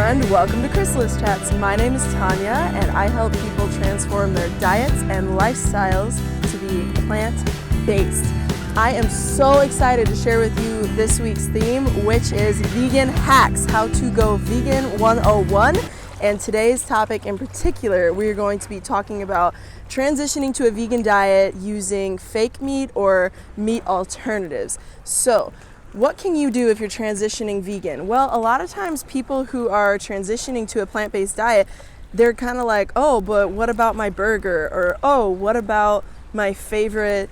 and welcome to Chrysalis Chats. My name is Tanya and I help people transform their diets and lifestyles to be plant-based. I am so excited to share with you this week's theme, which is vegan hacks, how to go vegan 101. And today's topic in particular, we are going to be talking about transitioning to a vegan diet using fake meat or meat alternatives. So, what can you do if you're transitioning vegan? Well, a lot of times people who are transitioning to a plant-based diet, they're kind of like, oh, but what about my burger? Or, oh, what about my favorite,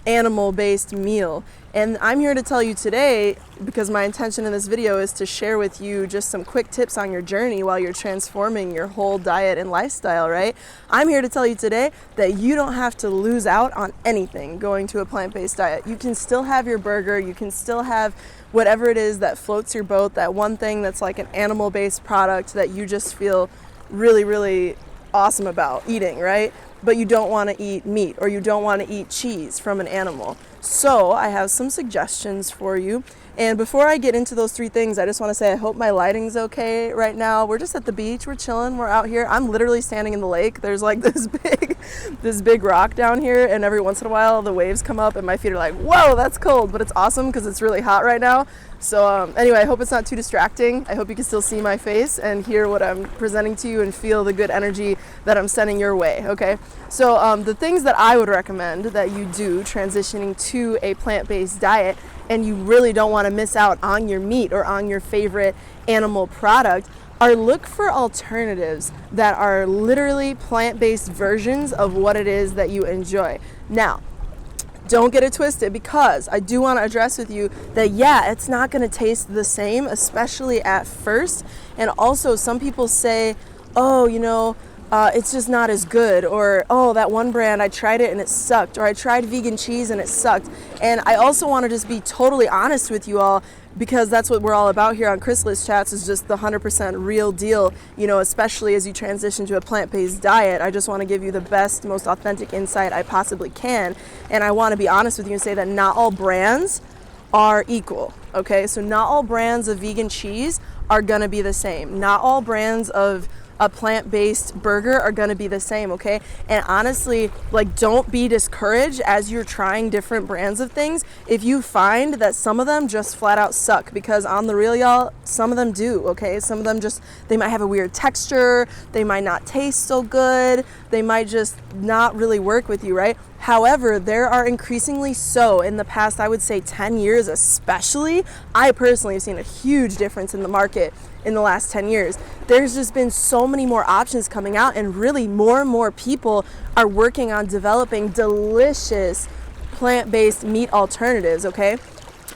animal-based meal? And I'm here to tell you today, because my intention in this video is to share with you just some quick tips on your journey while you're transforming your whole diet and lifestyle, right? I'm here to tell you today that you don't have to lose out on anything going to a plant-based diet. You can still have your burger, you can still have whatever it is that floats your boat, that one thing that's like an animal-based product that you just feel really, really awesome about eating, right? But you don't want to eat meat or you don't want to eat cheese from an animal. So I have some suggestions for you. And before I get into those three things, I just want to say I hope my lighting's okay right now. We're just at the beach, we're chilling, we're out here. I'm literally standing in the lake. There's like this big rock down here, and every once in a while the waves come up and my feet are like, whoa, that's cold, but it's awesome because it's really hot right now. So anyway, I hope it's not too distracting. I hope you can still see my face and hear what I'm presenting to you and feel the good energy that I'm sending your way, okay? So the things that I would recommend that you do transitioning to a plant-based diet, and you really don't want to miss out on your meat or on your favorite animal product, are look for alternatives that are literally plant-based versions of what it is that you enjoy. Now, don't get it twisted, because I do want to address with you that, yeah, it's not going to taste the same, especially at first. And also, some people say, oh, it's just not as good, or, oh, that one brand, I tried it and it sucked, or I tried vegan cheese and it sucked. And I also want to just be totally honest with you all, because that's what we're all about here on Chrysalis Chats, is just the 100% real deal, especially as you transition to a plant-based diet. I just want to give you the best, most authentic insight I possibly can. And I want to be honest with you and say that not all brands are equal, okay? So not all brands of vegan cheese are going to be the same. Not all brands of a plant-based burger are going to be the same, okay? And honestly, don't be discouraged as you're trying different brands of things if you find that some of them just flat out suck, because on the real, y'all, some of them do, okay? Some of them they might have a weird texture, they might not taste so good, they might just not really work with you, right? However, there are increasingly so in the past, I would say 10 years especially, I personally have seen a huge difference in the market in the last 10 years. There's just been so many more options coming out, and really more and more people are working on developing delicious plant-based meat alternatives, okay?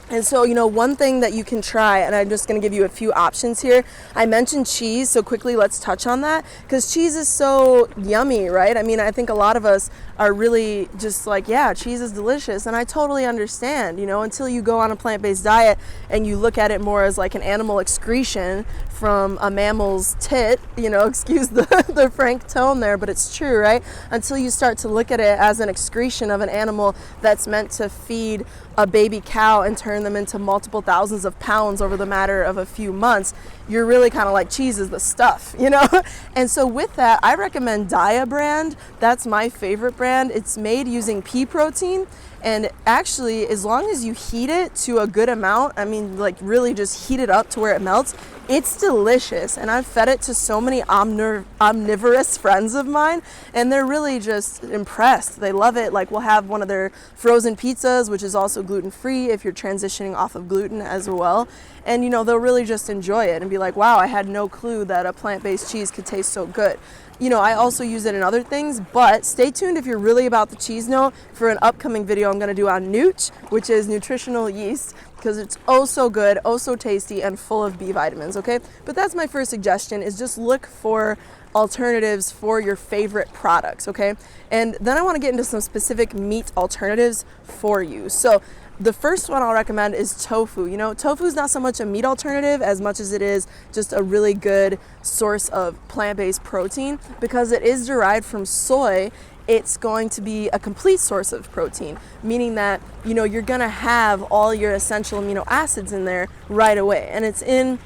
And so, one thing that you can try, and I'm just going to give you a few options here. I mentioned cheese, so quickly let's touch on that, because cheese is so yummy, right? I mean, I think a lot of us are really just like, yeah, cheese is delicious, and I totally understand, until you go on a plant-based diet and you look at it more as like an animal excretion from a mammal's tit, excuse the frank tone there, but it's true, right? Until you start to look at it as an excretion of an animal that's meant to feed a baby cow and turn them into multiple thousands of pounds over the matter of a few months, you're really kind of like, cheese is the stuff, And so with that, I recommend Daiya brand. That's my favorite brand. It's made using pea protein. And actually, as long as you heat it to a good amount, really just heat it up to where it melts, it's delicious. And I've fed it to so many omnivorous friends of mine, and they're really just impressed. They love it. We'll have one of their frozen pizzas, which is also gluten-free if you're transitioning off of gluten as well. And, they'll really just enjoy it and be like, wow, I had no clue that a plant-based cheese could taste so good. I also use it in other things, but stay tuned if you're really about the cheese note for an upcoming video I'm going to do on Nooch, which is nutritional yeast, because it's oh so good, oh so tasty, and full of B vitamins, okay? But that's my first suggestion, is just look for alternatives for your favorite products, okay? And then I want to get into some specific meat alternatives for you. So the first one I'll recommend is tofu. Tofu is not so much a meat alternative as much as it is just a really good source of plant-based protein, because it is derived from soy. It's going to be a complete source of protein, meaning that, you're going to have all your essential amino acids in there right away. And it's in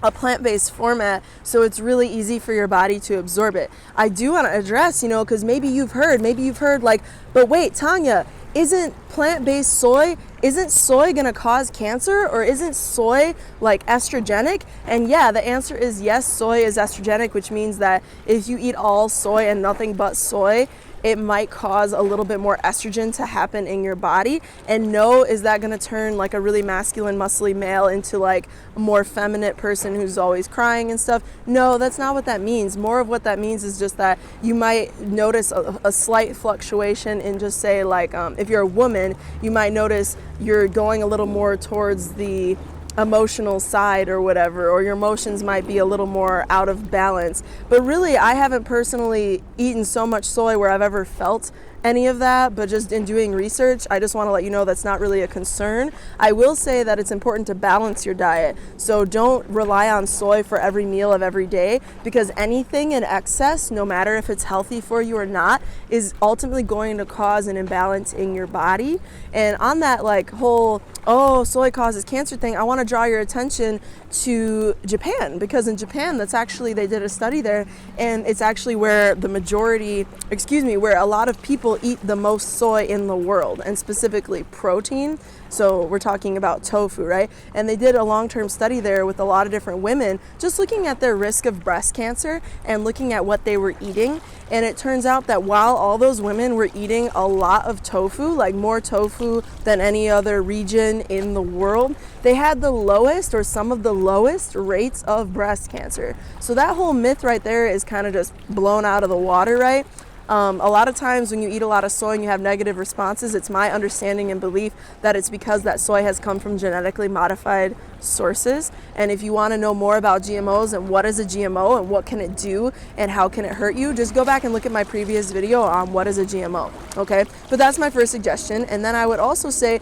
a plant-based format, so it's really easy for your body to absorb it. I do want to address, because maybe you've heard like, but wait, Tanya, isn't plant-based soy, isn't soy gonna cause cancer, or isn't soy like estrogenic? And yeah, the answer is yes, soy is estrogenic, which means that if you eat all soy and nothing but soy, it might cause a little bit more estrogen to happen in your body. And no, is that going to turn like a really masculine, muscly male into like a more feminine person who's always crying and stuff? No, that's not what that means. More of what that means is just that you might notice a slight fluctuation in, just say like, if you're a woman, you might notice you're going a little more towards the emotional side or whatever, or your emotions might be a little more out of balance. But really, I haven't personally eaten so much soy where I've ever felt any of that, but just in doing research, I just want to let you know that's not really a concern. I will say that it's important to balance your diet, so don't rely on soy for every meal of every day, because anything in excess, no matter if it's healthy for you or not, is ultimately going to cause an imbalance in your body. And on that like whole, oh, soy causes cancer thing, I want to draw your attention to Japan, because in Japan, that's actually, they did a study there, and it's actually where where a lot of people eat the most soy in the world, and specifically protein. So we're talking about tofu, right? And they did a long-term study there with a lot of different women, just looking at their risk of breast cancer and looking at what they were eating. And it turns out that while all those women were eating a lot of tofu, like more tofu than any other region in the world, they had the lowest, or some of the lowest, rates of breast cancer. So that whole myth right there is kind of just blown out of the water, right? A lot of times when you eat a lot of soy and you have negative responses, it's my understanding and belief that it's because that soy has come from genetically modified sources. And if you want to know more about GMOs and what is a GMO and what can it do and how can it hurt you, just go back and look at my previous video on what is a GMO, okay? But that's my first suggestion. And then I would also say,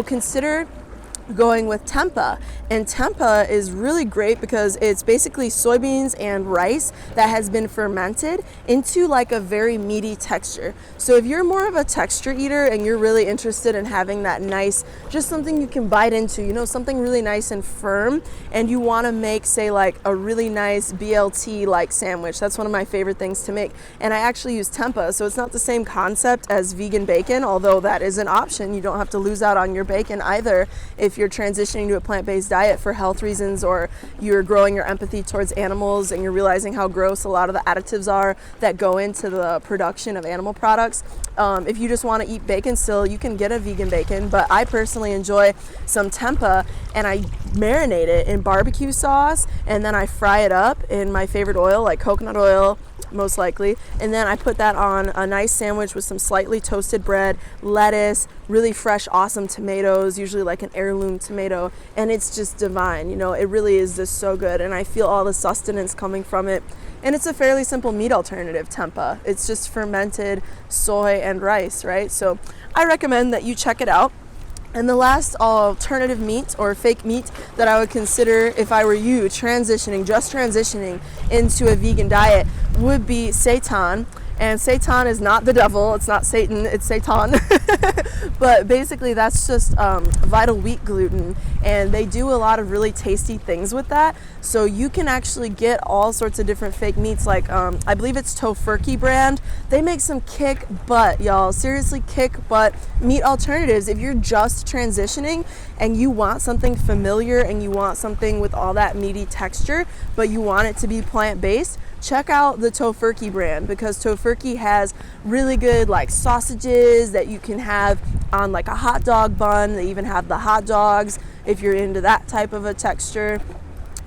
consider going with tempeh. And tempeh is really great because it's basically soybeans and rice that has been fermented into like a very meaty texture. So if you're more of a texture eater and you're really interested in having that nice, just something you can bite into, something really nice and firm, and you want to make, say, like a really nice BLT like sandwich, that's one of my favorite things to make. And I actually use tempeh, so it's not the same concept as vegan bacon, although that is an option. You don't have to lose out on your bacon either if you're transitioning to a plant-based diet for health reasons, or you're growing your empathy towards animals and you're realizing how gross a lot of the additives are that go into the production of animal products. If you just want to eat bacon still, you can get a vegan bacon, but I personally enjoy some tempeh, and I marinate it in barbecue sauce, and then I fry it up in my favorite oil, like coconut oil, most likely, and then I put that on a nice sandwich with some slightly toasted bread, lettuce, really fresh, awesome tomatoes, usually like an heirloom tomato, and it's just divine. It really is just so good, and I feel all the sustenance coming from it. And it's a fairly simple meat alternative, tempeh. It's just fermented soy and rice, right? So I recommend that you check it out. And the last alternative meat or fake meat that I would consider if I were you just transitioning into a vegan diet would be seitan. And seitan is not the devil, it's not Satan, it's seitan. But basically that's just vital wheat gluten, and they do a lot of really tasty things with that. So you can actually get all sorts of different fake meats, like I believe it's Tofurky brand. They make some kick butt, y'all, seriously kick butt meat alternatives. If you're just transitioning and you want something familiar and you want something with all that meaty texture, but you want it to be plant-based, check out the Tofurky brand, because Tofurky has really good like sausages that you can have on like a hot dog bun. They even have the hot dogs if you're into that type of a texture.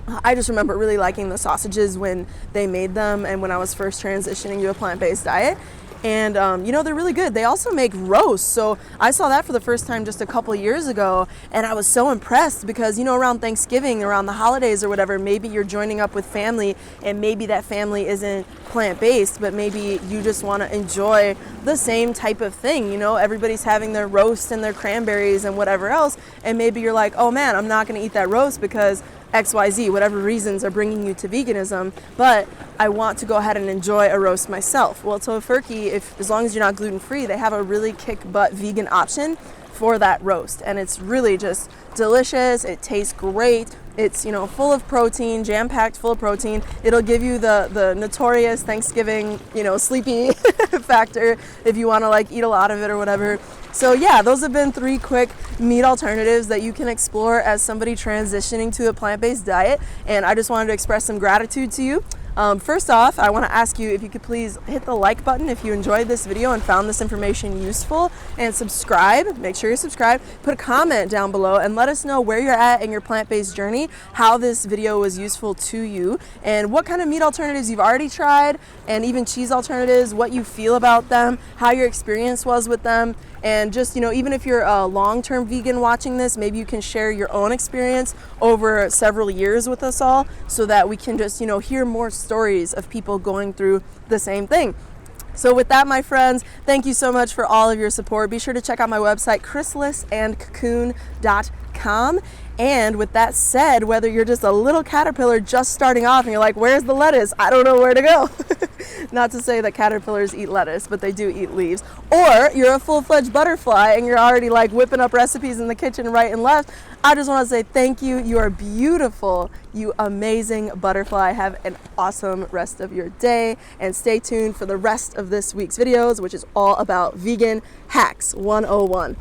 I just remember really liking the sausages when they made them and when I was first transitioning to a plant-based diet. And they're really good. They also make roasts. So I saw that for the first time just a couple years ago, and I was so impressed because, around Thanksgiving, around the holidays or whatever, maybe you're joining up with family, and maybe that family isn't plant-based, but maybe you just want to enjoy the same type of thing. Everybody's having their roast and their cranberries and whatever else, and maybe you're like, oh man, I'm not going to eat that roast because XYZ, whatever reasons are bringing you to veganism, but I want to go ahead and enjoy a roast myself. Well, Tofurky, as long as you're not gluten-free, they have a really kick-butt vegan option for that roast. And it's really just delicious. It tastes great. It's, you know, full of protein, jam-packed full of protein. It'll give you the notorious Thanksgiving, you know, sleepy factor if you want to like eat a lot of it or whatever. So yeah, those have been 3 quick meat alternatives that you can explore as somebody transitioning to a plant-based diet. And I just wanted to express some gratitude to you. First off, I want to ask you if you could please hit the like button if you enjoyed this video and found this information useful, and subscribe. Make sure you're subscribed. Put a comment down below and let us know where you're at in your plant-based journey, how this video was useful to you, and what kind of meat alternatives you've already tried, and even cheese alternatives, what you feel about them, how your experience was with them. And just, you know, even if you're a long-term vegan watching this, maybe you can share your own experience over several years with us all, so that we can just, you know, hear more stories of people going through the same thing. So with that, my friends, thank you so much for all of your support. Be sure to check out my website, chrysalisandcocoon.com. And with that said, whether you're just a little caterpillar just starting off and you're like, where's the lettuce? I don't know where to go. Not to say that caterpillars eat lettuce, but they do eat leaves. Or you're a full-fledged butterfly and you're already like whipping up recipes in the kitchen right and left. I just want to say thank you. You are beautiful, you amazing butterfly. Have an awesome rest of your day, and stay tuned for the rest of this week's videos, which is all about vegan hacks 101.